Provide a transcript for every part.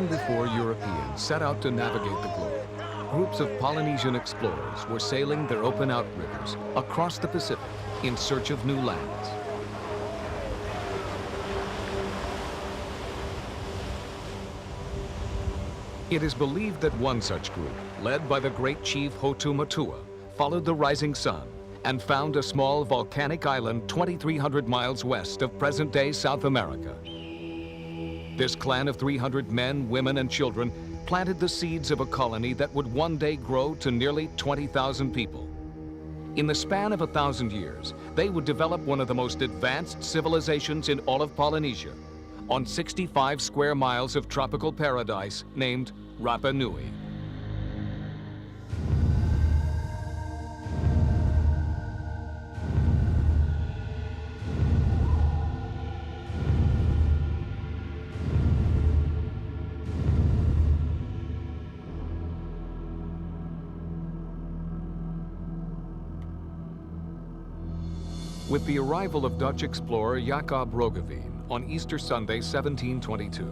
Long before Europeans set out to navigate the globe, groups of Polynesian explorers were sailing their open outriggers across the Pacific in search of new lands. It is believed that one such group, led by the great chief Hotu Matua, followed the rising sun and found a small volcanic island 2,300 miles west of present-day South America. This clan of 300 men, women, and children planted the seeds of a colony that would one day grow to nearly 20,000 people. In the span of 1,000 years, they would develop one of the most advanced civilizations in all of Polynesia, on 65 square miles of tropical paradise named Rapa Nui. With the arrival of Dutch explorer Jacob Roggeveen on Easter Sunday, 1722,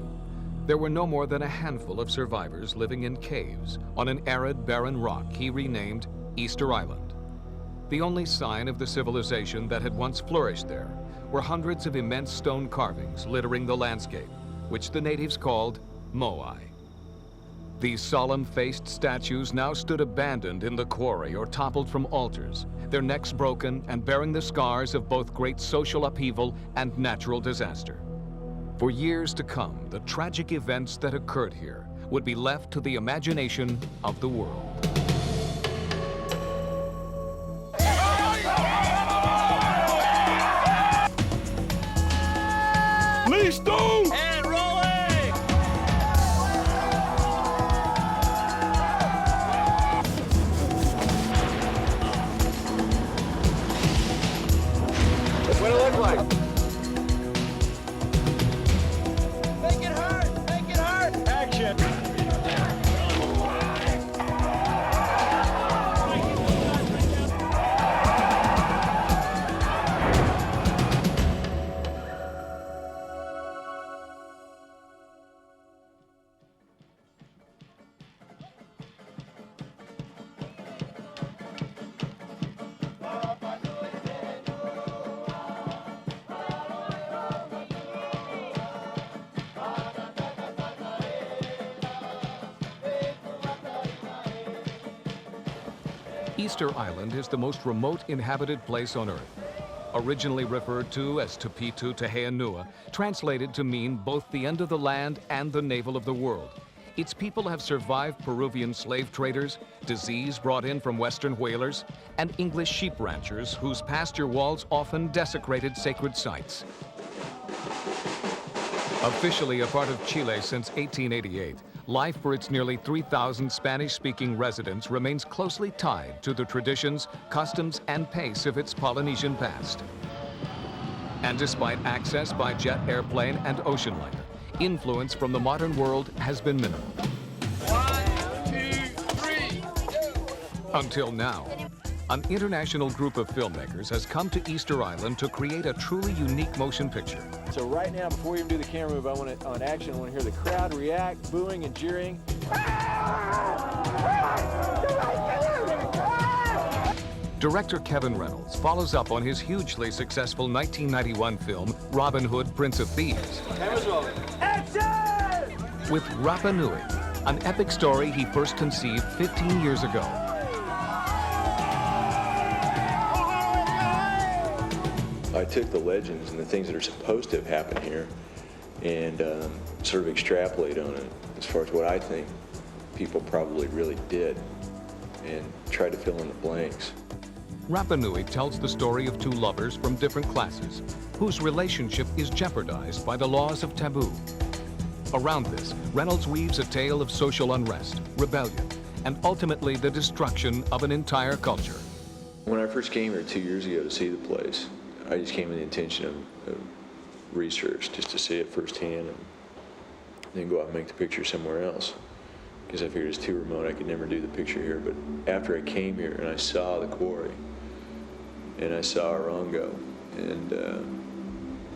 there were no more than a handful of survivors living in caves on an arid, barren rock he renamed Easter Island. The only sign of the civilization that had once flourished there were hundreds of immense stone carvings littering the landscape, which the natives called Moai. These solemn-faced statues now stood abandoned in the quarry or toppled from altars, their necks broken and bearing the scars of both great social upheaval and natural disaster. For years to come, the tragic events that occurred here would be left to the imagination of the world. Listo! And rolling! What it look like? Make it hurt! Make it hurt! Action! Easter Island is the most remote inhabited place on Earth. Originally referred to as Tupitu Teheanua, translated to mean both the end of the land and the navel of the world. Its people have survived Peruvian slave traders, disease brought in from Western whalers, and English sheep ranchers whose pasture walls often desecrated sacred sites. Officially a part of Chile since 1888, life for its nearly 3,000 Spanish-speaking residents remains closely tied to the traditions, customs, and pace of its Polynesian past. And despite access by jet airplane and ocean liner, influence from the modern world has been minimal. 1, 2, 3. Until now, an international group of filmmakers has come to Easter Island to create a truly unique motion picture. So right now, before we even do the camera move, I want it on action. I want to hear the crowd react, booing and jeering. Director Kevin Reynolds follows up on his hugely successful 1991 film, Robin Hood, Prince of Thieves, Camera's rolling. with Rapa Nui, an epic story he first conceived 15 years ago. I took the legends and the things that are supposed to have happened here and sort of extrapolate on it as far as what I think people probably really did and tried to fill in the blanks. Rapa Nui tells the story of two lovers from different classes whose relationship is jeopardized by the laws of taboo. Around this, Reynolds weaves a tale of social unrest, rebellion, and ultimately the destruction of an entire culture. When I first came here 2 years ago to see the place, I just came with the intention of research, just to see it firsthand and then go out and make the picture somewhere else. Because I figured it's too remote, I could never do the picture here. But after I came here and I saw the quarry, and I saw Orongo, and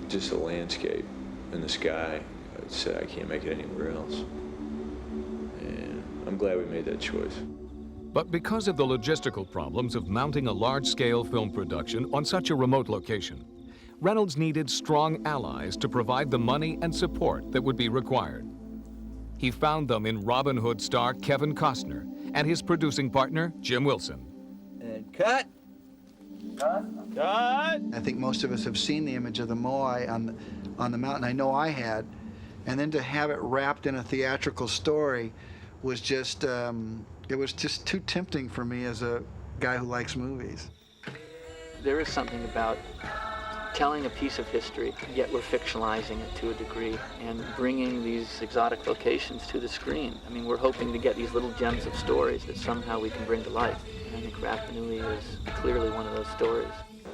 just the landscape and the sky, I said I can't make it anywhere else. glad we made that choice. But because of the logistical problems of mounting a large-scale film production on such a remote location, Reynolds needed strong allies to provide the money and support that would be required. He found them in Robin Hood star Kevin Costner and his producing partner, Jim Wilson. And cut. Cut. I think most of us have seen the image of the Moai on the mountain. I know I had. And then to have it wrapped in a theatrical story was just, it was just too tempting for me as a guy who likes movies. There is something about telling a piece of history, yet we're fictionalizing it to a degree and bringing these exotic locations to the screen. I mean, we're hoping to get these little gems of stories that somehow we can bring to life. And I think Rapa Nui is clearly one of those stories.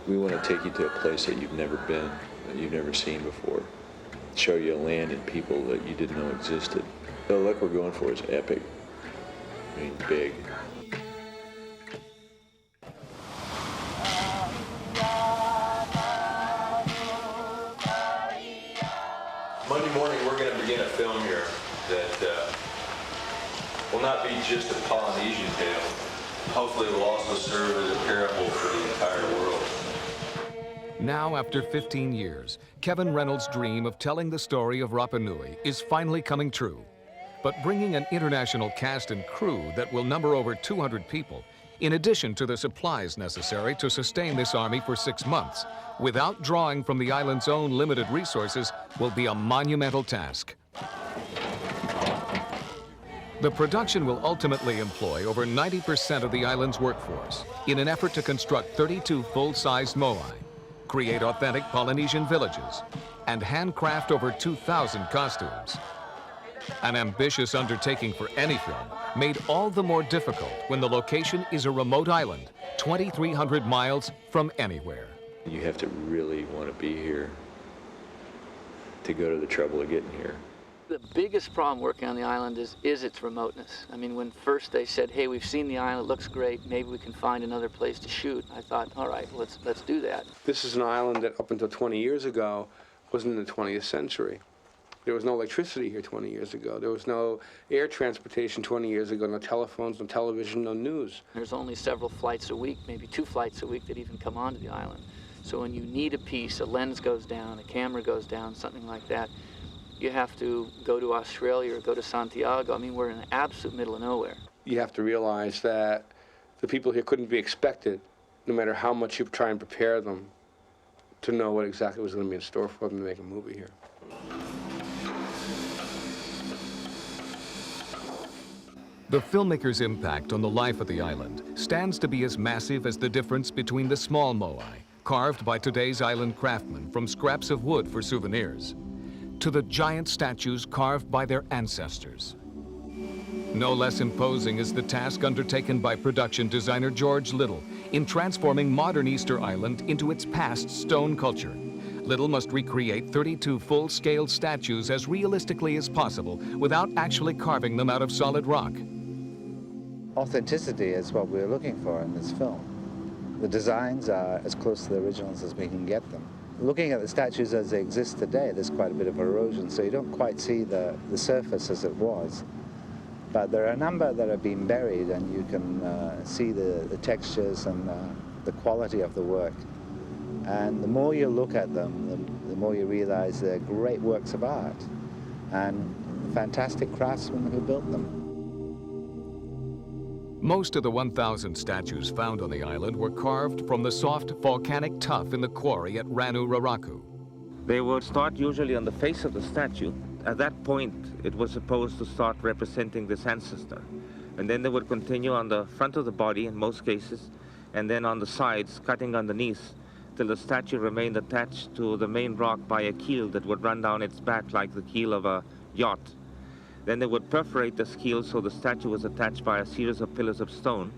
We want to take you to a place that you've never been, that you've never seen before. Show you a land and people that you didn't know existed. The look we're going for is epic. I mean, big. Monday morning, we're going to begin a film here that will not be just a Polynesian tale. Hopefully, it will also serve as a parable for the entire world. Now, after 15 years, Kevin Reynolds' dream of telling the story of Rapa Nui is finally coming true. But bringing an international cast and crew that will number over 200 people, in addition to the supplies necessary to sustain this army for 6 months, without drawing from the island's own limited resources, will be a monumental task. The production will ultimately employ over 90% of the island's workforce in an effort to construct 32 full-sized moai, create authentic Polynesian villages, and handcraft over 2,000 costumes. An ambitious undertaking for any film, made all the more difficult when the location is a remote island, 2,300 miles from anywhere. You have to really want to be here to go to the trouble of getting here. The biggest problem working on the island is its remoteness. I mean, when first they said, hey, we've seen the island, it looks great, maybe we can find another place to shoot, I thought, all right, let's do that. This is an island that up until 20 years ago wasn't in the 20th century. There was no electricity here 20 years ago. There was no air transportation 20 years ago, no telephones, no television, no news. There's only several flights a week, maybe 2 flights a week that even come onto the island. So when you need a piece, a lens goes down, a camera goes down, something like that, you have to go to Australia or go to Santiago. I mean, we're in the absolute middle of nowhere. You have to realize that the people here couldn't be expected, no matter how much you try and prepare them, to know what exactly was going to be in store for them to make a movie here. The filmmaker's impact on the life of the island stands to be as massive as the difference between the small moai, carved by today's island craftsmen from scraps of wood for souvenirs, to the giant statues carved by their ancestors. No less imposing is the task undertaken by production designer George Little in transforming modern Easter Island into its past stone culture. Little must recreate 32 full-scale statues as realistically as possible without actually carving them out of solid rock. Authenticity is what we're looking for in this film. The designs are as close to the originals as we can get them. Looking at the statues as they exist today, there's quite a bit of erosion, so you don't quite see the surface as it was. But there are a number that have been buried, and you can see the textures and the quality of the work. And the more you look at them, the more you realize they're great works of art and fantastic craftsmen who built them. Most of the 1,000 statues found on the island were carved from the soft volcanic tuff in the quarry at Ranu Raraku. They would start usually on the face of the statue. At that point, it was supposed to start representing this ancestor. And then they would continue on the front of the body in most cases, and then on the sides, cutting underneath, till the statue remained attached to the main rock by a keel that would run down its back like the keel of a yacht. Then they would perforate the keel so the statue was attached by a series of pillars of stone.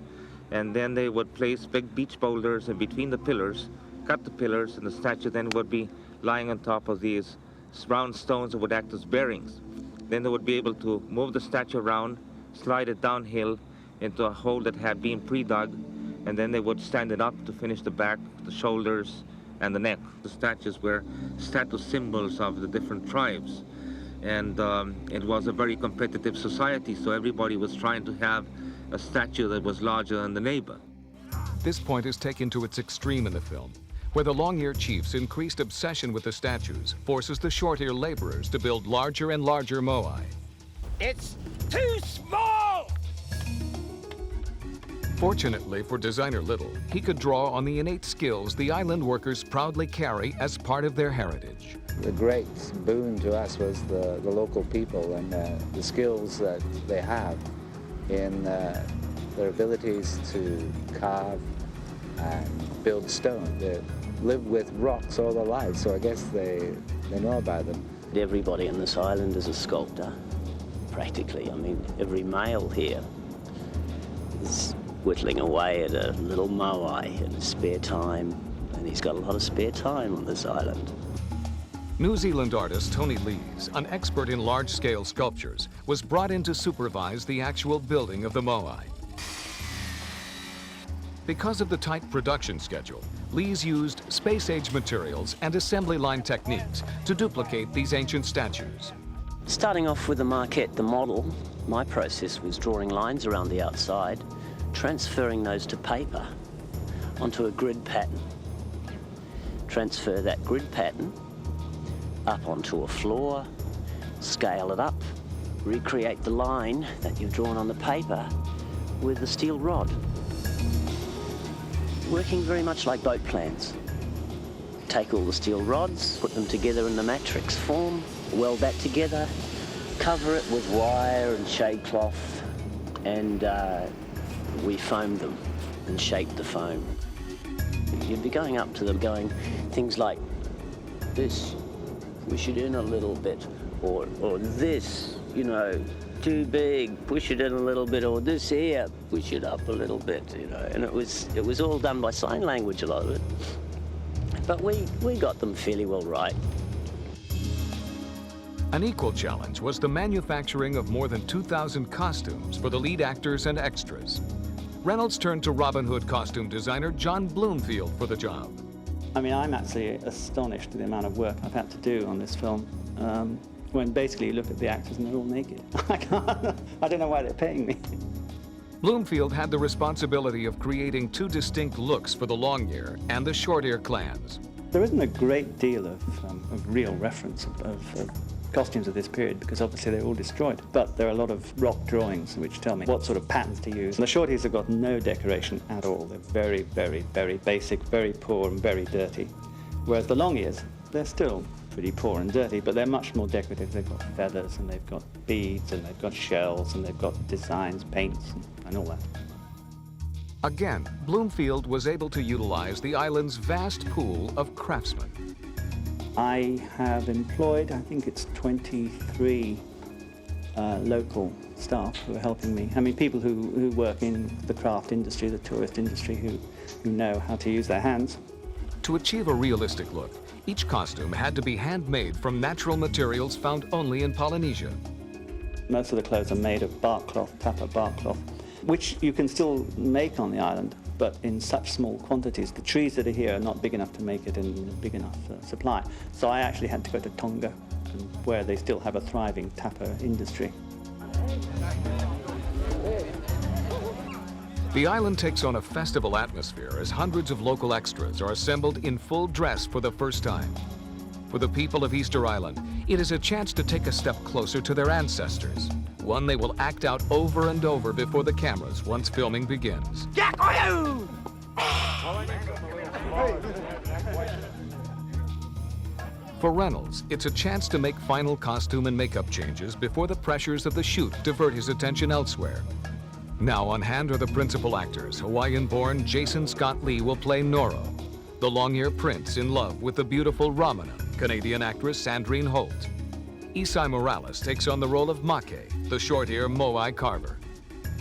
And then they would place big beach boulders in between the pillars, cut the pillars, and the statue then would be lying on top of these round stones that would act as bearings. Then they would be able to move the statue around, slide it downhill into a hole that had been pre-dug, and then they would stand it up to finish the back, the shoulders, and the neck. The statues were status symbols of the different tribes. and it was a very competitive society, so everybody was trying to have a statue that was larger than the neighbor. This point is taken to its extreme in the film, where the long-ear chief's increased obsession with the statues forces the short-ear laborers to build larger and larger moai. It's too small! Fortunately for designer Little, he could draw on the innate skills the island workers proudly carry as part of their heritage. The great boon to us was the local people and the skills that they have in their abilities to carve and build stone. They live with rocks all their lives, so I guess they know about them. Everybody on this island is a sculptor, practically. I mean, every male here is whittling away at a little moai in his spare time, and he's got a lot of spare time on this island. New Zealand artist Tony Lees, an expert in large-scale sculptures, was brought in to supervise the actual building of the moai. Because of the tight production schedule, Lees used space-age materials and assembly line techniques to duplicate these ancient statues. Starting off with the maquette, the model, my process was drawing lines around the outside, transferring those to paper onto a grid pattern. Transfer that grid pattern up onto a floor, scale it up, recreate the line that you've drawn on the paper with the steel rod. Working very much like boat plans. Take all the steel rods, put them together in the matrix form, weld that together, cover it with wire and shade cloth, and we foamed them and shaped the foam. You'd be going up to them going things like this, push it in a little bit, or this, you know, too big, push it in a little bit, or this here, push it up a little bit, you know. And it was all done by sign language, a lot of it. But we got them fairly well right. An equal challenge was the manufacturing of more than 2,000 costumes for the lead actors and extras. Reynolds turned to Robin Hood costume designer John Bloomfield for the job. I mean, I'm actually astonished at the amount of work I've had to do on this film. When basically you look at the actors and they're all naked. I don't know why they're paying me. Bloomfield had the responsibility of creating two distinct looks for the long-ear and the short-ear clans. There isn't a great deal of real reference of costumes of this period because obviously they're all destroyed. But there are a lot of rock drawings which tell me what sort of patterns to use. And the shorties have got no decoration at all. They're very, very, very basic, very poor and very dirty. Whereas the long ears, they're still pretty poor and dirty, but they're much more decorative. They've got feathers and they've got beads and they've got shells and they've got designs, paints and all that. Again, Bloomfield was able to utilize the island's vast pool of craftsmen. I have employed, I think it's 23 local staff who are helping me. I mean, people who work in the craft industry, the tourist industry, who know how to use their hands. To achieve a realistic look, each costume had to be handmade from natural materials found only in Polynesia. Most of the clothes are made of bark cloth, tapa bark cloth, which you can still make on the island, but in such small quantities. The trees that are here are not big enough to make it in a big enough supply. So I actually had to go to Tonga, where they still have a thriving tapa industry. The island takes on a festival atmosphere as hundreds of local extras are assembled in full dress for the first time. For the people of Easter Island, it is a chance to take a step closer to their ancestors, one they will act out over and over before the cameras once filming begins. For Reynolds, it's a chance to make final costume and makeup changes before the pressures of the shoot divert his attention elsewhere. Now on hand are the principal actors. Hawaiian-born Jason Scott Lee will play Noro, the long-ear prince in love with the beautiful Ramana, Canadian actress Sandrine Holt. Isai Morales takes on the role of Make, the short-ear Moai carver.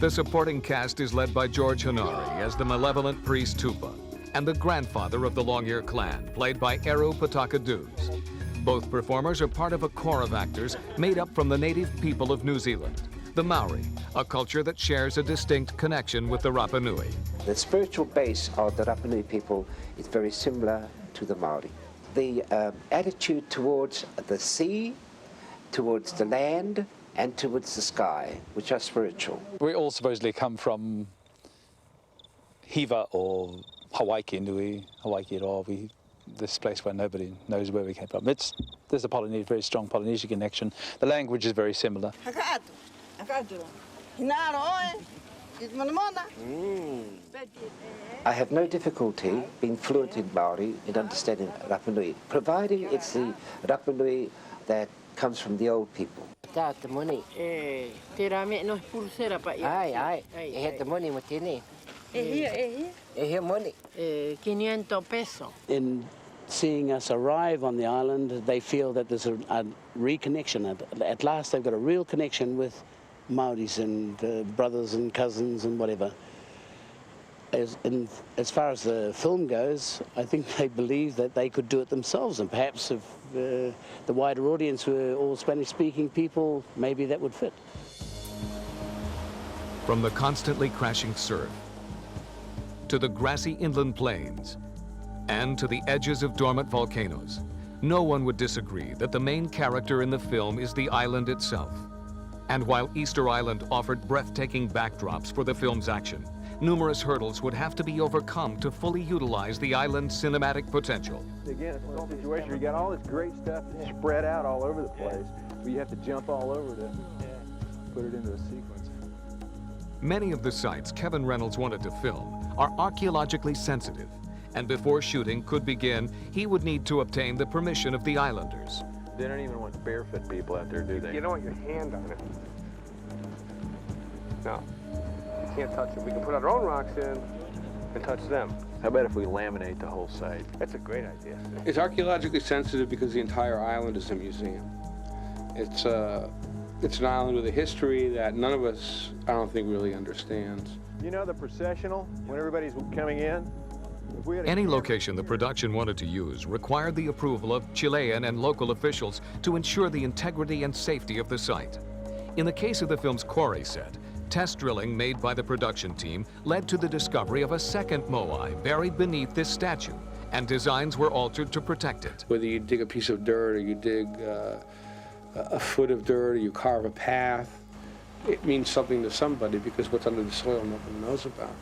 The supporting cast is led by George Hanari as the malevolent priest Tupa, and the grandfather of the long-ear clan, played by Eru Patakaduz. Both performers are part of a corps of actors made up from the native people of New Zealand, the Maori, a culture that shares a distinct connection with the Rapa Nui. The spiritual base of the Rapa Nui people is very similar to the Maori. The attitude towards the sea towards the land and towards the sky, which are spiritual. We all supposedly come from Hiva or Hawaii Nui, Hawaii Roa, this place where nobody knows where we came from. There's a very strong Polynesian connection. The language is very similar. I have no difficulty being fluent in Maori in understanding Rapa Nui, providing it's the Rapa Nui that comes from the old people. Ai, had the money with you. 500 pesos. In seeing us arrive on the island, they feel that there's a reconnection. At last, they've got a real connection with Maoris and brothers and cousins and whatever. As far as the film goes, I think they believe that they could do it themselves, and perhaps if the wider audience were all Spanish-speaking people, maybe that would fit. From the constantly crashing surf, to the grassy inland plains, and to the edges of dormant volcanoes, no one would disagree that the main character in the film is the island itself. And while Easter Island offered breathtaking backdrops for the film's action, numerous hurdles would have to be overcome to fully utilize the island's cinematic potential. Again, it's a situation where you got all this great stuff spread out all over the place, but you have to jump all over to put it into a sequence. Many of the sites Kevin Reynolds wanted to film are archaeologically sensitive, and before shooting could begin, he would need to obtain the permission of the islanders. They don't even want barefoot people out there, do they? You don't want your hand on it. No, you can't touch it. We can put our own rocks in and touch them. How about if we laminate the whole site? That's a great idea. It's archaeologically sensitive because the entire island is a museum. It's an island with a history that none of us, I don't think, really understands. You know the processional, when everybody's coming in? Any location the production wanted to use required the approval of Chilean and local officials to ensure the integrity and safety of the site. In the case of the film's quarry set, test drilling made by the production team led to the discovery of a second Moai buried beneath this statue, and designs were altered to protect it. Whether you dig a piece of dirt or you dig a foot of dirt or you carve a path, it means something to somebody because what's under the soil nobody knows about.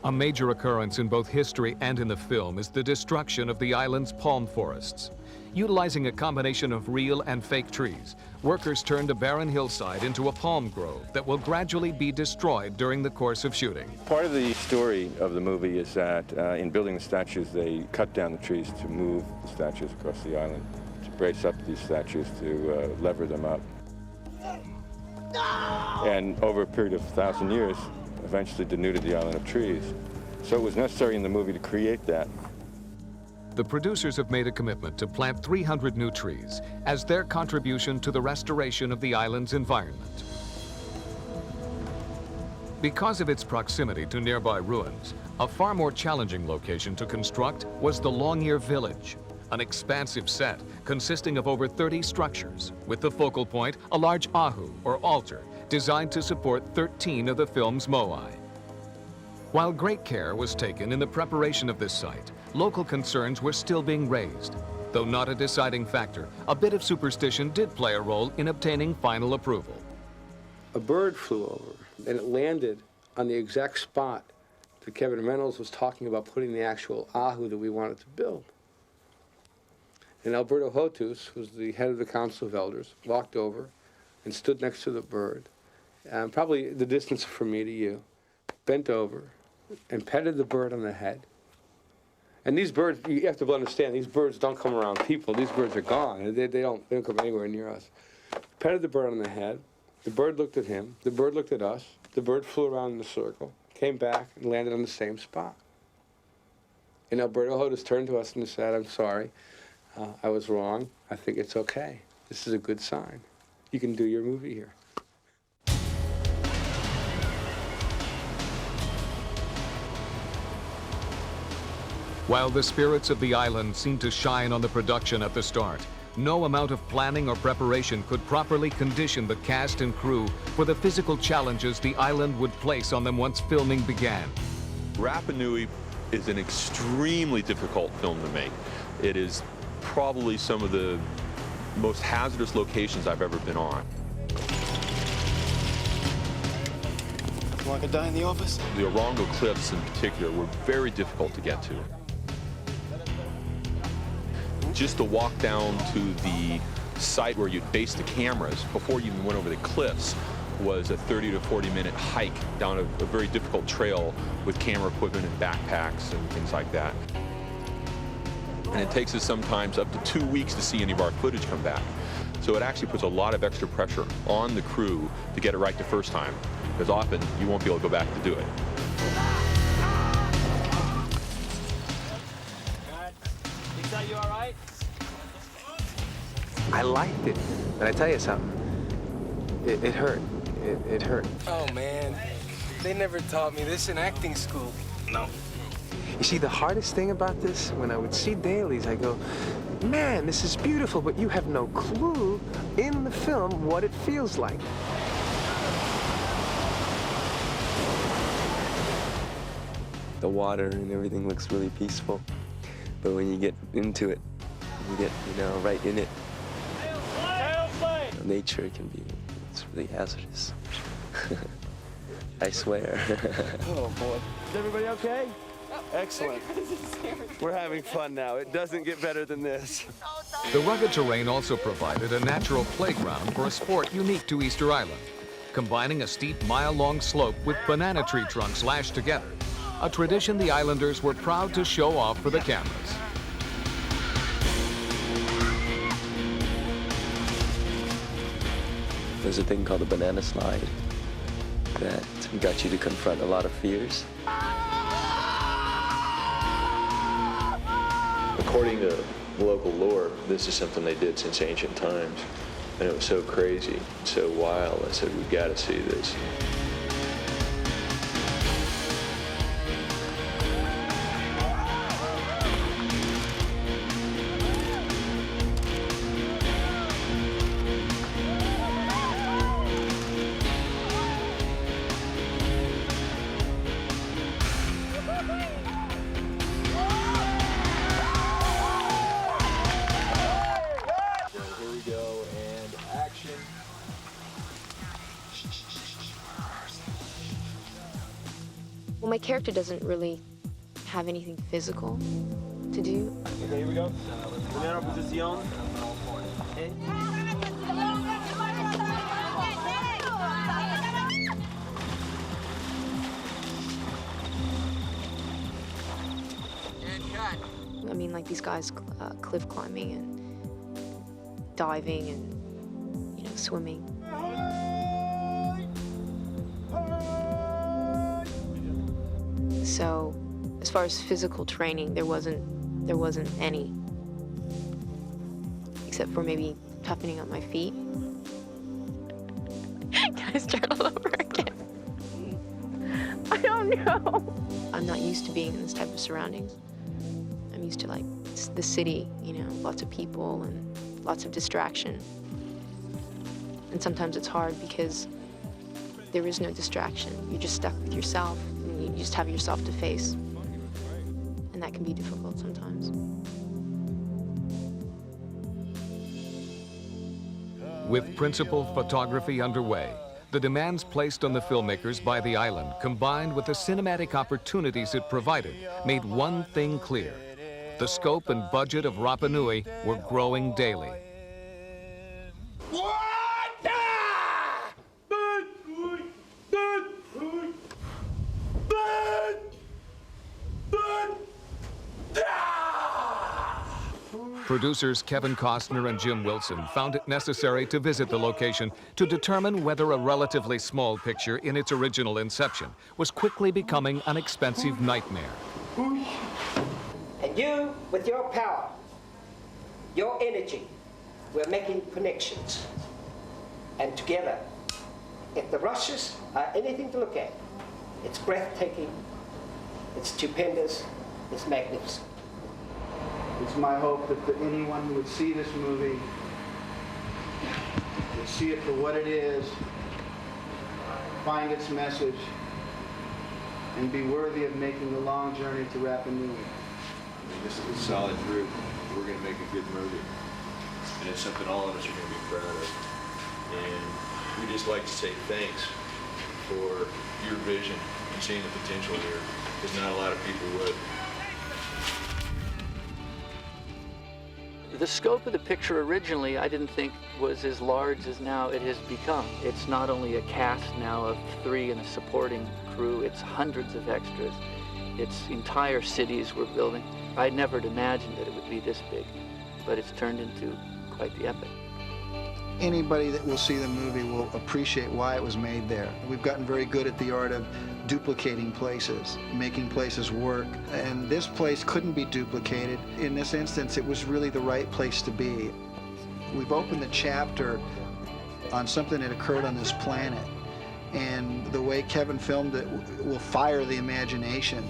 A major occurrence in both history and in the film is the destruction of the island's palm forests. Utilizing a combination of real and fake trees, workers turned a barren hillside into a palm grove that will gradually be destroyed during the course of shooting. Part of the story of the movie is that in building the statues, they cut down the trees to move the statues across the island, to brace up these statues, to lever them up. And over a period of 1,000 years, eventually denuded the island of trees. So it was necessary in the movie to create that. The producers have made a commitment to plant 300 new trees as their contribution to the restoration of the island's environment. Because of its proximity to nearby ruins, a far more challenging location to construct was the Long-Ear Village, an expansive set consisting of over 30 structures, with the focal point a large ahu, or altar, designed to support 13 of the film's Moai. While great care was taken in the preparation of this site, local concerns were still being raised. Though not a deciding factor, a bit of superstition did play a role in obtaining final approval. A bird flew over and it landed on the exact spot that Kevin Reynolds was talking about putting the actual ahu that we wanted to build. And Alberto Hotus, who's the head of the Council of Elders, walked over and stood next to the bird, probably the distance from me to you, bent over and petted the bird on the head. And these birds, you have to understand, these birds don't come around people. These birds are gone. They don't come anywhere near us. Petted the bird on the head. The bird looked at him. The bird looked at us. The bird flew around in a circle, came back, and landed on the same spot. And Alberto Hotus turned to us and said, "I'm sorry. I was wrong. I think it's okay. This is a good sign. You can do your movie here." While the spirits of the island seemed to shine on the production at the start, no amount of planning or preparation could properly condition the cast and crew for the physical challenges the island would place on them once filming began. Rapa Nui is an extremely difficult film to make. It is probably some of the most hazardous locations I've ever been on. Like a day in the office? The Orongo Cliffs in particular were very difficult to get to. Just to walk down to the site where you'd base the cameras before you even went over the cliffs was a 30 to 40-minute hike down a very difficult trail with camera equipment and backpacks and things like that. And it takes us sometimes up to 2 weeks to see any of our footage come back. So it actually puts a lot of extra pressure on the crew to get it right the first time, because often you won't be able to go back to do it. Are you all right? I liked it, but I tell you something, it hurt. It hurt. Oh, man. They never taught me this in acting school. No. You see, the hardest thing about this, when I would see dailies, I go, man, this is beautiful, but you have no clue in the film what it feels like. The water and everything looks really peaceful, but when you get into it, you get, right in it. Nature can be, it's really hazardous. I swear. Oh, boy. Is everybody okay? Excellent. We're having fun now. It doesn't get better than this. The rugged terrain also provided a natural playground for a sport unique to Easter Island, combining a steep mile-long slope with banana tree trunks lashed together, a tradition the islanders were proud to show off for the cameras. There's a thing called a banana slide that got you to confront a lot of fears. According to local lore, this is something they did since ancient times. And it was so crazy, so wild, I said, we've got to see this. Well, my character doesn't really have anything physical to do. Okay, here we go. Banana position. I mean, like these guys cliff climbing and diving and, swimming. So, as far as physical training, there wasn't any, except for maybe toughening up my feet. Can I start all over again? I don't know. I'm not used to being in this type of surroundings. I'm used to like the city, lots of people and lots of distraction. And sometimes it's hard because there is no distraction. You're just stuck with yourself. You just have yourself to face. And that can be difficult sometimes. With principal photography underway, the demands placed on the filmmakers by the island, combined with the cinematic opportunities it provided, made one thing clear. The scope and budget of Rapa Nui were growing daily. Producers Kevin Costner and Jim Wilson found it necessary to visit the location to determine whether a relatively small picture in its original inception was quickly becoming an expensive nightmare. And you, with your power, your energy, we're making connections. And together, if the rushes are anything to look at, it's breathtaking, it's stupendous, it's magnificent. It's my hope that anyone who would see this movie would see it for what it is, find its message, and be worthy of making the long journey to Rapa Nui. This is a solid group. We're going to make a good movie. and it's something all of us are going to be proud of. And we just like to say thanks for your vision and seeing the potential here, because not a lot of people would. The scope of the picture originally I didn't think was as large as now it has become. It's not only a cast now of 3 and a supporting crew, it's hundreds of extras. It's entire cities we're building. I never imagined that it would be this big, but it's turned into quite the epic. Anybody that will see the movie will appreciate why it was made there. We've gotten very good at the art of duplicating places, making places work, and this place couldn't be duplicated. In this instance, it was really the right place to be. We've opened the chapter on something that occurred on this planet, and the way Kevin filmed it will fire the imagination.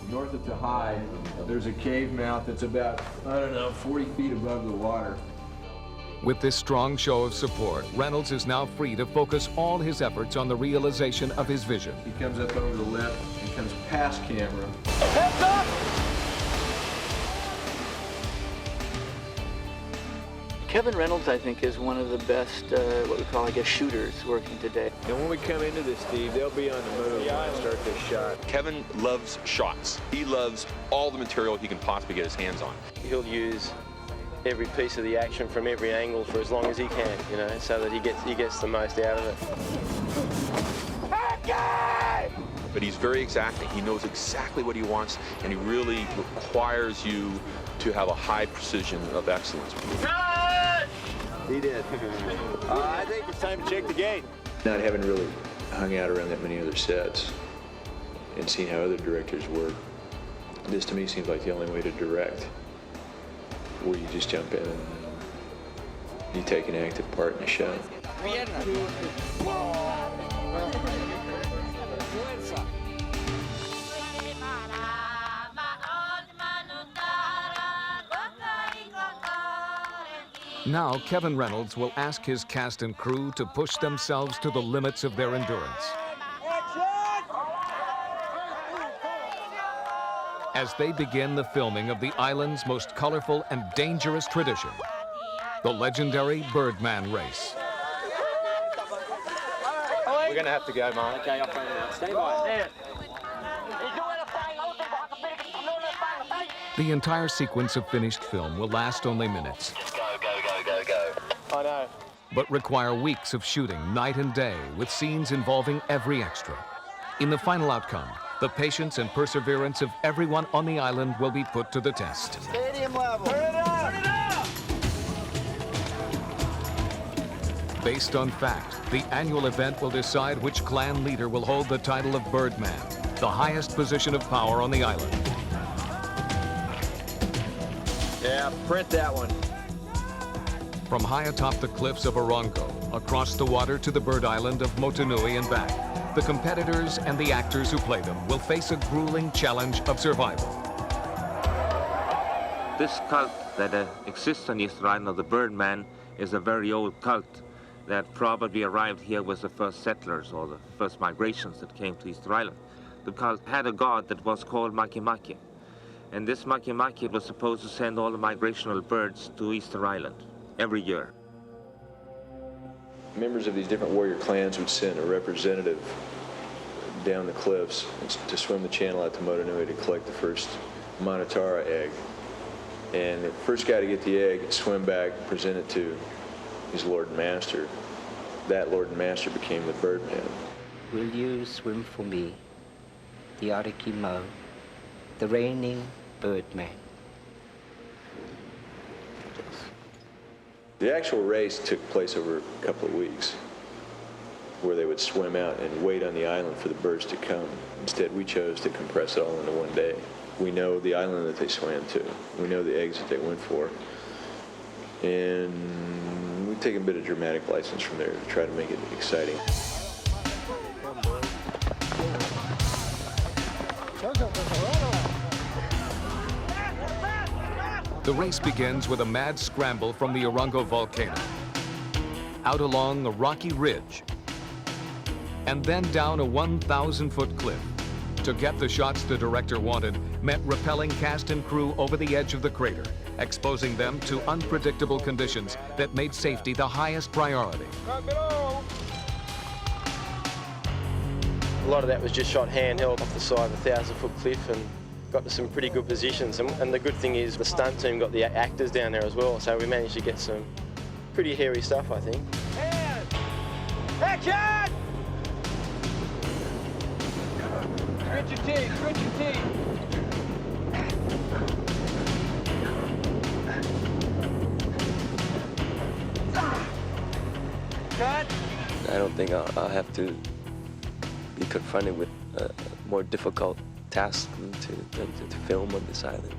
North of Tahai, there's a cave mouth that's about, 40 feet above the water. With this strong show of support, Reynolds is now free to focus all his efforts on the realization of his vision. He comes up over the left and comes past camera. Heads up! Kevin Reynolds, I think, is one of the best, what we call, I guess, shooters working today. And when we come into this, Steve, they'll be on the move and start this shot. Kevin loves shots. He loves all the material he can possibly get his hands on. He'll use every piece of the action from every angle for as long as he can, you know, so that he gets the most out of it. Okay! But he's very exacting. He knows exactly what he wants, and he really requires you to have a high precision of excellence. He did. I think it's time to check the gate. Not having really hung out around that many other sets and seen how other directors work, this to me seems like the only way to direct, where you just jump in and you take an active part in a shot. Now, Kevin Reynolds will ask his cast and crew to push themselves to the limits of their endurance. As they begin the filming of the island's most colorful and dangerous tradition, the legendary Birdman Race. We're going to have to go, Mark. Okay, I'll phone out. Stay by. The entire sequence of finished film will last only minutes. I know. But require weeks of shooting night and day with scenes involving every extra. In the final outcome, the patience and perseverance of everyone on the island will be put to the test. Stadium level. Turn it up! Turn it up! Based on fact, the annual event will decide which clan leader will hold the title of Birdman, the highest position of power on the island. Yeah, print that one. From high atop the cliffs of Orongo, across the water to the bird island of Motunui and back, the competitors and the actors who play them will face a grueling challenge of survival. This cult that exists on Easter Island of the Birdman is a very old cult that probably arrived here with the first settlers or the first migrations that came to Easter Island. The cult had a god that was called Makimaki. And this Makimaki was supposed to send all the migrational birds to Easter Island every year. Members of these different warrior clans would send a representative down the cliffs to swim the channel out to Motunui to collect the first Monotara egg. And the first guy to get the egg, swim back, present it to his Lord and Master. That Lord and Master became the Birdman. Will you swim for me, the Ariki Mo, the reigning Birdman? The actual race took place over a couple of weeks, where they would swim out and wait on the island for the birds to come. Instead, we chose to compress it all into one day. We know the island that they swam to. We know the eggs that they went for. And we've taken a bit of dramatic license from there to try to make it exciting. The race begins with a mad scramble from the Orongo volcano, out along a rocky ridge, and then down a 1,000-foot cliff To get the shots the director wanted meant rappelling cast and crew over the edge of the crater, exposing them to unpredictable conditions that made safety the highest priority. A lot of that was just shot handheld off the side of a 1,000-foot cliff and got to some pretty good positions. And the good thing is the stunt team got the actors down there as well, so we managed to get some pretty hairy stuff, I think. And action! Grit your teeth, grit your teeth. Cut! I don't think I'll have to be confronted with a more difficult task than to film on this island.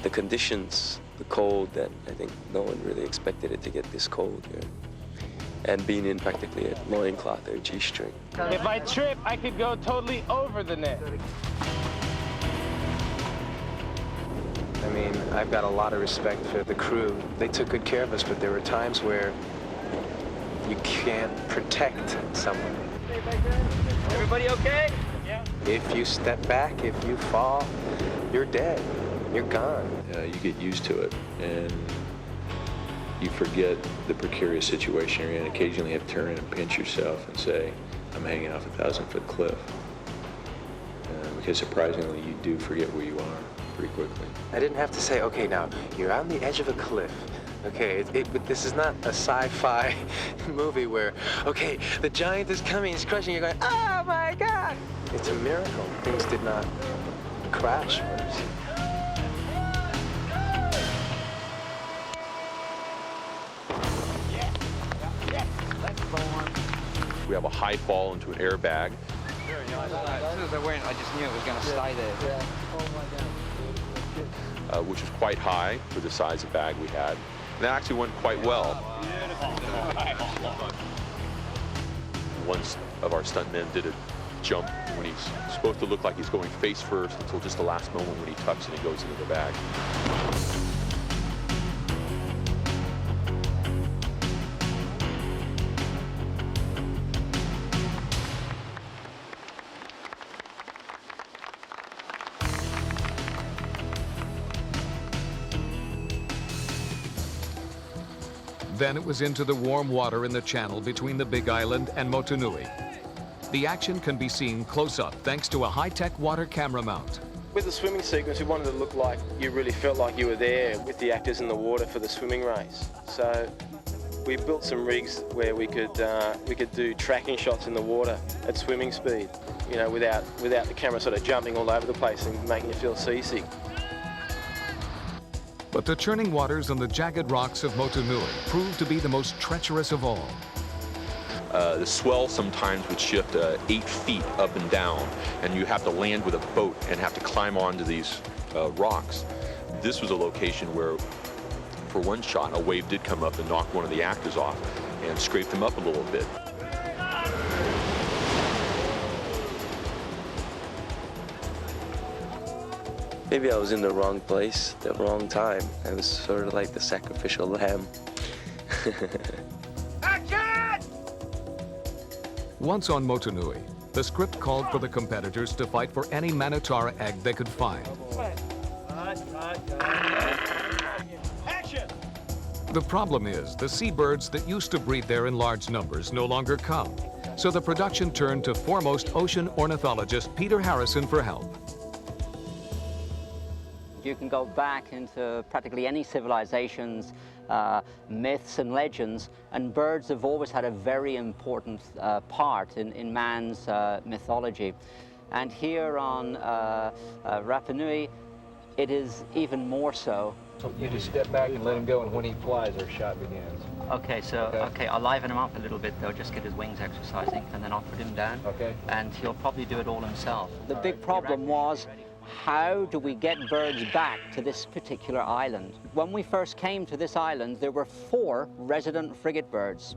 The conditions, the cold, and I think no one really expected it to get this cold here. And being in practically a loincloth or G-string. If I trip, I could go totally over the net. I mean, I've got a lot of respect for the crew. They took good care of us, but there were times where you can't protect someone. Everybody okay? Yeah. If you step back, if you fall, you're dead. You're gone. You get used to it, and you forget the precarious situation you're in. Occasionally you have to turn and pinch yourself and say, I'm hanging off a 1,000-foot cliff. Because surprisingly, you do forget where you are pretty quickly. I didn't have to say, okay, now, you're on the edge of a cliff. Okay, but this is not a sci-fi movie where, okay, the giant is coming, he's crushing, you're going, oh my God! It's a miracle. Things did not crash for us. We have a high fall into an airbag. As soon as I went, I just knew it was going to stay there. Which was quite high for the size of bag we had. And that actually went quite well. One of our stuntmen did a jump when he's supposed to look like he's going face first until just the last moment when he tucks and he goes into the bag. Then it was into the warm water in the channel between the Big Island and Motunui. The action can be seen close up thanks to a high-tech water camera mount. With the swimming sequence, we wanted to look like you really felt like you were there with the actors in the water for the swimming race. So we built some rigs where we could do tracking shots in the water at swimming speed, you know, without the camera sort of jumping all over the place and making you feel seasick. But the churning waters on the jagged rocks of Motunui proved to be the most treacherous of all. The swell sometimes would shift 8 feet up and down, and you have to land with a boat and have to climb onto these rocks. This was a location where, for one shot, a wave did come up and knock one of the actors off and scraped him up a little bit. Maybe I was in the wrong place, the wrong time. I was sort of like the sacrificial lamb. Once on Motunui, the script called for the competitors to fight for any Manutara egg they could find. The problem is, the seabirds that used to breed there in large numbers no longer come. So the production turned to foremost ocean ornithologist Peter Harrison for help. You can go back into practically any civilization's myths and legends, and birds have always had a very important part in man's mythology. And here on Rapa Nui, it is even more so. You just step back and let him go, and when he flies, our shot begins. Okay, so, okay, I'll liven him up a little bit, though, just get his wings exercising, and then I'll put him down. Okay. And he'll probably do it all himself. The big problem was, how do we get birds back to this particular island? When we first came to this island, there were 4 resident frigate birds.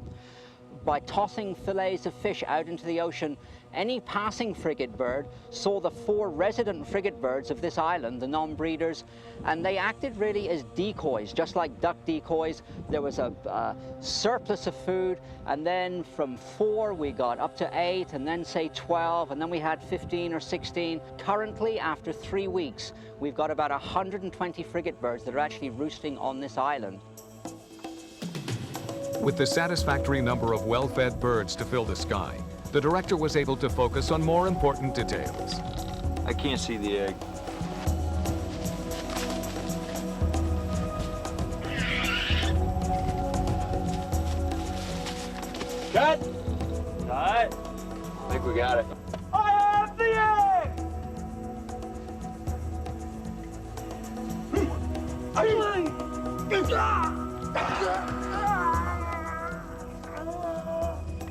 by tossing fillets of fish out into the ocean, any passing frigate bird saw the 4 resident frigate birds of this island, the non-breeders, and they acted really as decoys, just like duck decoys. There was a surplus of food, and then from 4 we got up to 8, and then say 12, and then we had 15 or 16. Currently, after 3 weeks, we've got about 120 frigate birds that are actually roosting on this island. With the satisfactory number of well-fed birds to fill the sky, the director was able to focus on more important details. I can't see the egg. Cut! Cut! I think we got it. I have the egg!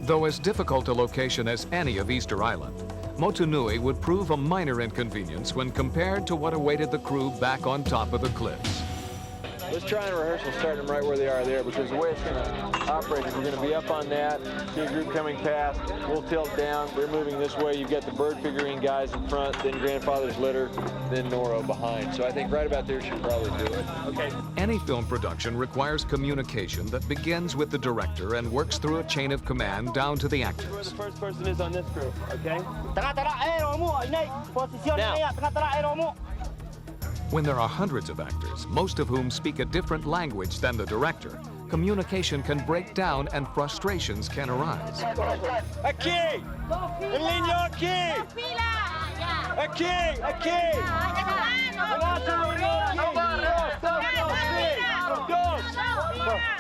Though as difficult a location as any of Easter Island, Motu Nui would prove a minor inconvenience when compared to what awaited the crew back on top of the cliffs. Let's try and rehearsal starting them right where they are there, because the way it's going to operate is we're going to be up on that, see a group coming past, we'll tilt down, they're moving this way, you've got the bird figurine guys in front, then grandfather's litter, then Noro behind. So I think right about there should probably do it. Okay. Any film production requires communication that begins with the director and works through a chain of command down to the actors. Where the first person is on this group, okay? Now. When there are hundreds of actors, most of whom speak a different language than the director, communication can break down and frustrations can arise. Aqui! Em linha aqui! Aqui! Aqui!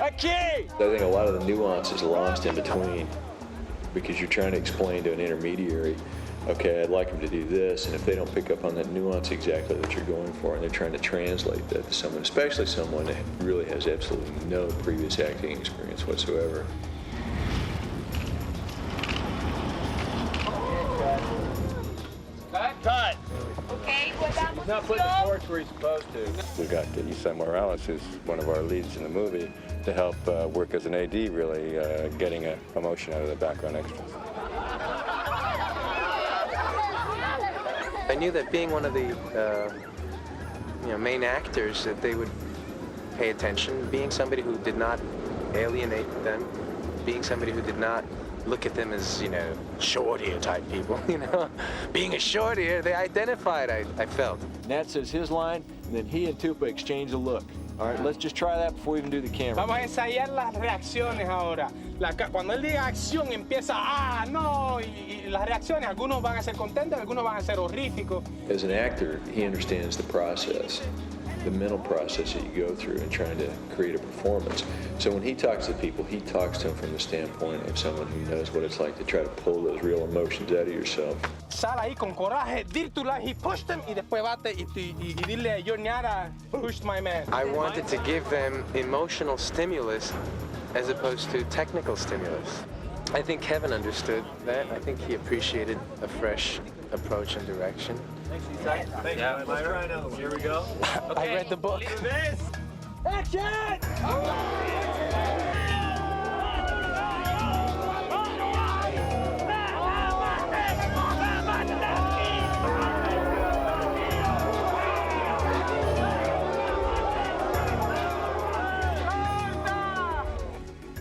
Aqui! I think a lot of the nuance is lost in between because you're trying to explain to an intermediary, okay, I'd like them to do this, and if they don't pick up on that nuance exactly that you're going for, and they're trying to translate that to someone, especially someone that really has absolutely no previous acting experience whatsoever. Cut! Okay, he's not putting the torch where he's supposed to. We got Isai Morales, who's one of our leads in the movie, to help work as an AD, really getting emotion out of the background extras. I knew that being one of the main actors, that they would pay attention, being somebody who did not alienate them, being somebody who did not look at them as, short ear type people, Being a short ear, they identified, I felt. Nat says his line, and then he and Tupa exchange a look. All right, let's just try that before we even do the camera. Vamos a ensayar las reacciones ahora. Cuando él diga acción, empieza, no, y las reacciones, algunos van a ser contentos, algunos van a ser horríficos. As an actor, he understands the process, the mental process that you go through in trying to create a performance. So when he talks to people, he talks to them from the standpoint of someone who knows what it's like to try to pull those real emotions out of yourself. Sal ahí con coraje, dir tu line, he pushed him, y después bate y dile, yo ñara pushed my man. I wanted to give them emotional stimulus as opposed to technical stimulus. I think Kevin understood that. I think he appreciated a fresh approach and direction. Thanks, Isai. Thank you. Let's try another one. Here we go. I read the book. Action!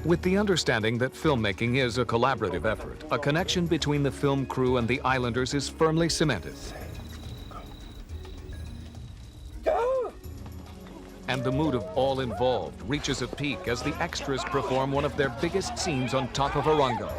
With the understanding that filmmaking is a collaborative effort, a connection between the film crew and the islanders is firmly cemented. And the mood of all involved reaches a peak as the extras perform one of their biggest scenes on top of Orongo.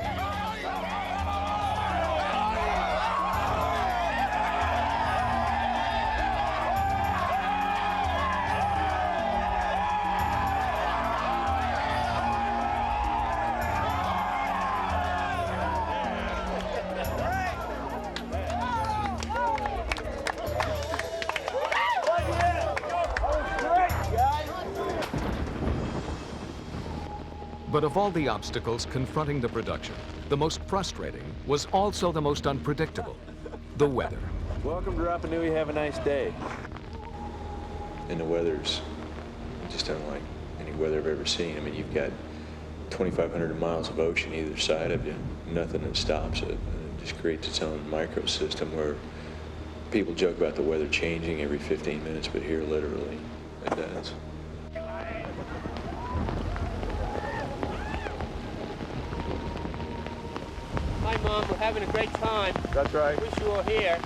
But of all the obstacles confronting the production, the most frustrating was also the most unpredictable: the weather. Welcome to Rapa Nui. Have a nice day. And the weather's just unlike any weather I've ever seen. I mean, you've got 2,500 miles of ocean either side of you, nothing that stops it. And it just creates its own microsystem where people joke about the weather changing every 15 minutes, but here literally it does. Hi, Mom. We're having a great time. That's right. Wish you were here.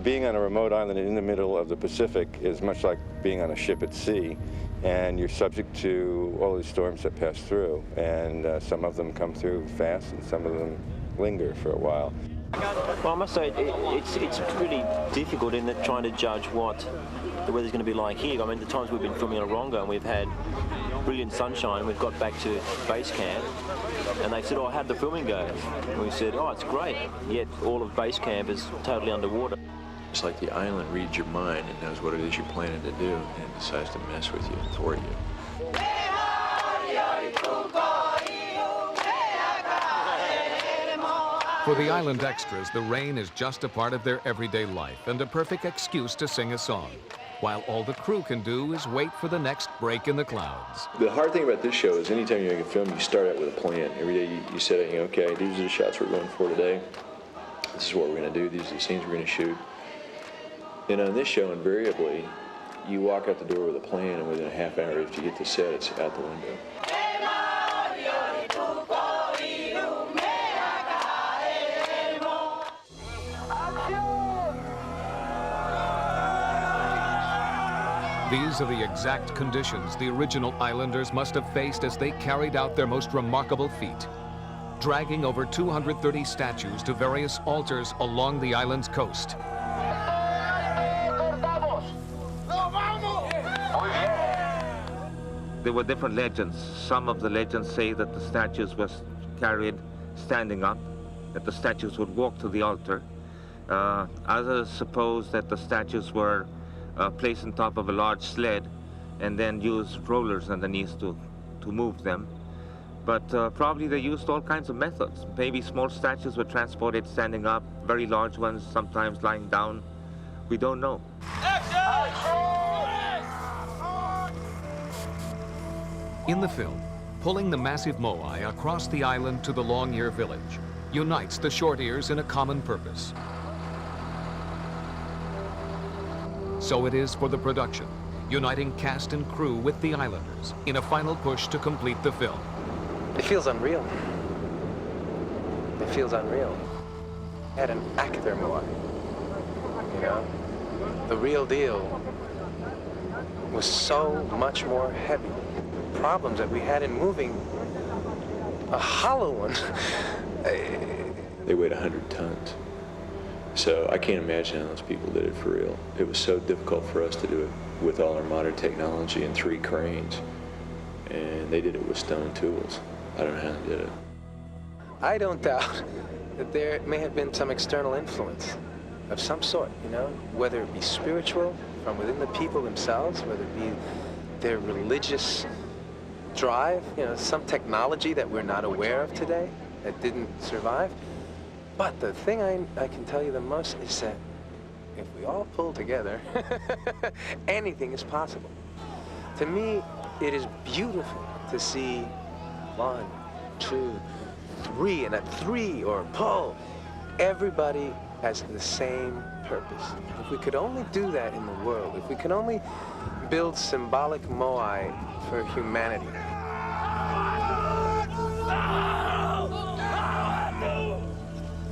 Being on a remote island in the middle of the Pacific is much like being on a ship at sea, and you're subject to all these storms that pass through, and some of them come through fast and some of them linger for a while. Well, I must say it's really difficult in trying to judge what the weather's going to be like here. I mean, the times we've been filming on Orongo and we've had brilliant sunshine, we've got back to base camp and they said, oh, how'd the filming go? And we said, oh, it's great. Yet all of base camp is totally underwater. It's like the island reads your mind and knows what it is you're planning to do, and it decides to mess with you and thwart you. For the island extras, the rain is just a part of their everyday life and a perfect excuse to sing a song, while all the crew can do is wait for the next break in the clouds. The hard thing about this show is anytime you make a film, you start out with a plan. Every day you set out, okay, these are the shots we're going for today. This is what we're going to do. These are the scenes we're going to shoot. And on this show, invariably, you walk out the door with a plan, and within a half hour after you get to set, it's out the window. These are the exact conditions the original islanders must have faced as they carried out their most remarkable feat, dragging over 230 statues to various altars along the island's coast. There were different legends. Some of the legends say that the statues were carried standing up, that the statues would walk to the altar. Others suppose that the statues were placed on top of a large sled and then used rollers underneath to move them. But probably they used all kinds of methods. Maybe small statues were transported standing up, very large ones sometimes lying down. We don't know. In the film, pulling the massive Moai across the island to the Long Ear village unites the short ears in a common purpose. So it is for the production, uniting cast and crew with the islanders in a final push to complete the film. It feels unreal. It feels unreal. I had an actor, Moai. You know, the real deal was so much more heavy. The problems that we had in moving a hollow one. They weighed 100 tons. So I can't imagine how those people did it for real. It was so difficult for us to do it with all our modern technology and 3 cranes. And they did it with stone tools. I don't know how they did it. I don't doubt that there may have been some external influence of some sort, you know, whether it be spiritual from within the people themselves, whether it be their religious drive, you know, some technology that we're not aware of today that didn't survive. But the thing I can tell you the most is that if we all pull together, anything is possible. To me, it is beautiful to see 1, 2, 3, and at 3 or pull, everybody has the same purpose. If we could only do that in the world, if we could only build symbolic Moai for humanity.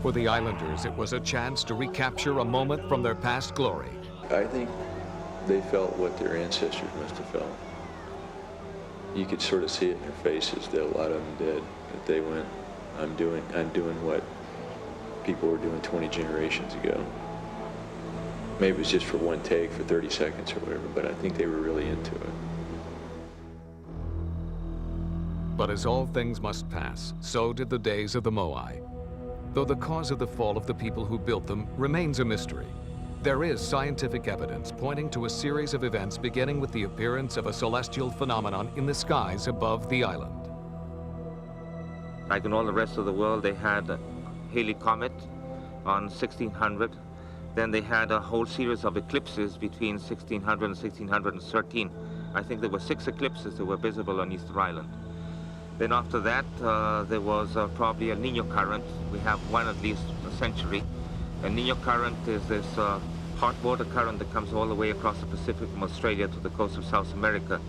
For the islanders, it was a chance to recapture a moment from their past glory. I think they felt what their ancestors must have felt. You could sort of see it in their faces that a lot of them did. That they went, I'm doing what people were doing 20 generations ago. Maybe it was just for one take for 30 seconds or whatever, but I think they were really into it. But as all things must pass, so did the days of the Moai. Though the cause of the fall of the people who built them remains a mystery, there is scientific evidence pointing to a series of events beginning with the appearance of a celestial phenomenon in the skies above the island. Like in all the rest of the world, they had a Halley Comet on 1600. Then they had a whole series of eclipses between 1600 and 1613. I think there were 6 eclipses that were visible on Easter Island. Then after that, there was probably a Nino current. We have one at least a century. A Nino current is this hot water current that comes all the way across the Pacific from Australia to the coast of South America.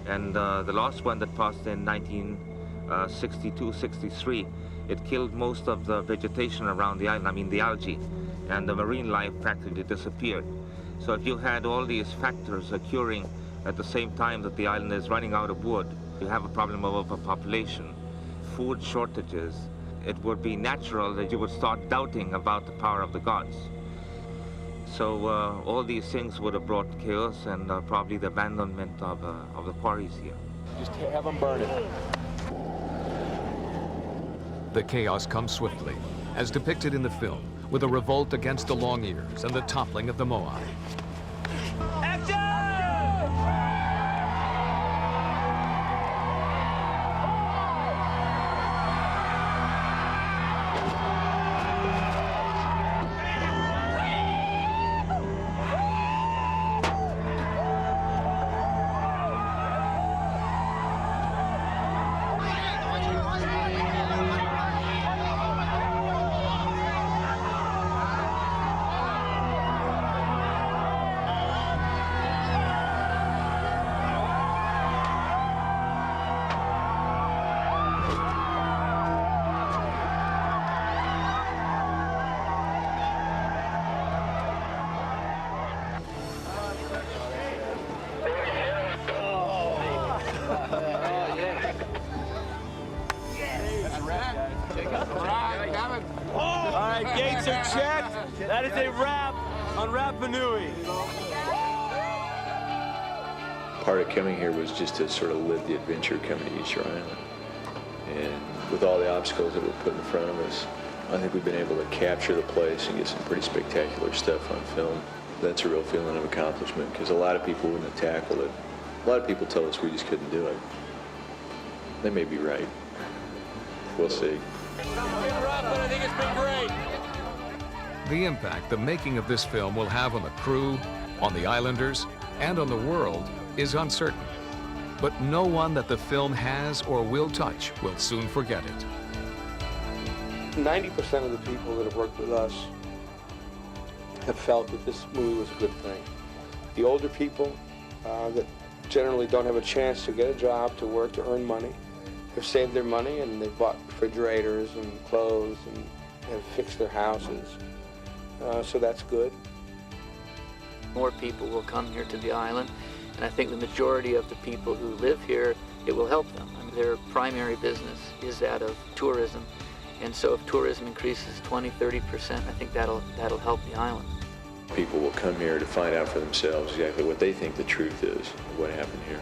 And the last one that passed in 1962, 63, it killed most of the vegetation around the island, I mean the algae, and the marine life practically disappeared. So if you had all these factors occurring at the same time that the island is running out of wood, you have a problem of overpopulation, food shortages. It would be natural that you would start doubting about the power of the gods. So all these things would have brought chaos and probably the abandonment of the quarries here. Just have them burn it. The chaos comes swiftly, as depicted in the film, with a revolt against the long ears and the toppling of the Moai. All right, gates are checked. That is a wrap on Rapa Nui. Part of coming here was just to sort of live the adventure coming to Easter Island. And with all the obstacles that were put in front of us, I think we've been able to capture the place and get some pretty spectacular stuff on film. That's a real feeling of accomplishment, because a lot of people wouldn't have tackled it. A lot of people tell us we just couldn't do it. They may be right. We'll see. I think it's been great. The impact the making of this film will have on the crew, on the islanders, and on the world is uncertain. But no one that the film has or will touch will soon forget it. 90% of the people that have worked with us have felt that this movie was a good thing. The older people that generally don't have a chance to get a job, to work, to earn money, have saved their money and they've bought refrigerators and clothes and have fixed their houses. So that's good. More people will come here to the island, and I think the majority of the people who live here, it will help them. I mean, their primary business is that of tourism, and so if tourism increases 20–30%, I think that'll help the island. People will come here to find out for themselves exactly what they think the truth is of what happened here.